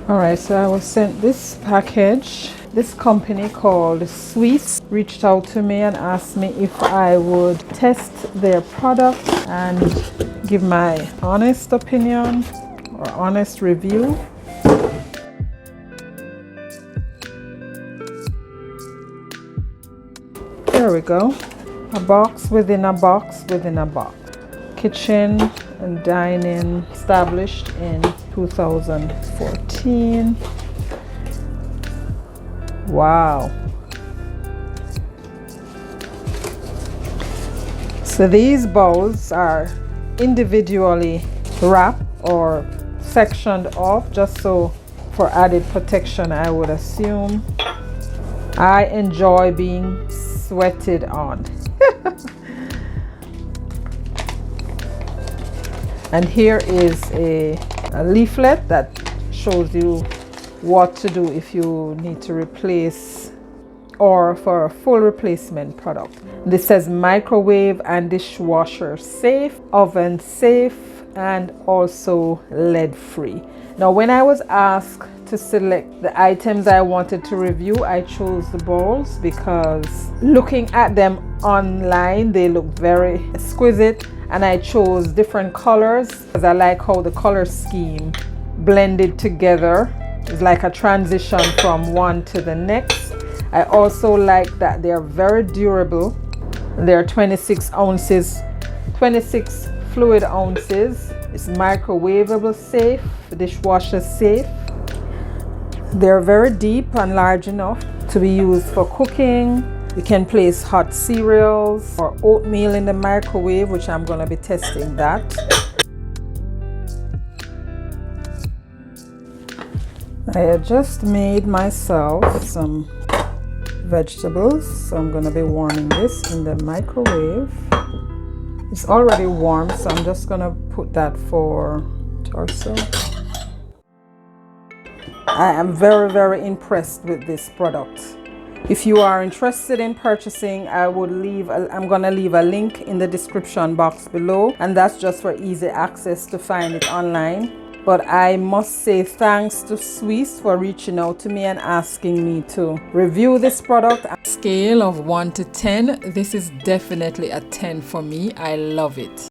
Alright, so I was sent this package. This company called SWEESE reached out to me and asked me if I would test their product and give my honest opinion or honest review. There we go. A box within a box within a box. Kitchen and dining, established in 2014. Wow. So these bowls are individually wrapped or sectioned off just so for added protection, I would assume. I enjoy being sweated on. And here is a leaflet that shows you what to do if you need to replace or for a full replacement product. This says microwave and dishwasher safe, oven safe, and also lead free. Now when I was asked to select the items I wanted to review, I chose the bowls because looking at them online they look very exquisite, and I chose different colors because I like how the color scheme blended together. It's like a transition from one to the next. I also like that they're very durable. They're 26 ounces, 26 fluid ounces. It's microwavable safe, dishwasher safe. They're very deep and large enough to be used for cooking. You can place hot cereals or oatmeal in the microwave, which I'm going to be testing that. I just made myself some vegetables, so I'm going to be warming this in the microwave. It's already warm, so I'm just going to put that for torso. I am very impressed with this product. If you are interested in purchasing, I'm going to leave a link in the description box below, and that's just for easy access to find it online. But I must say thanks to SWEESE for reaching out to me and asking me to review this product. Scale of 1 to 10, this is definitely a 10 for me. I love it.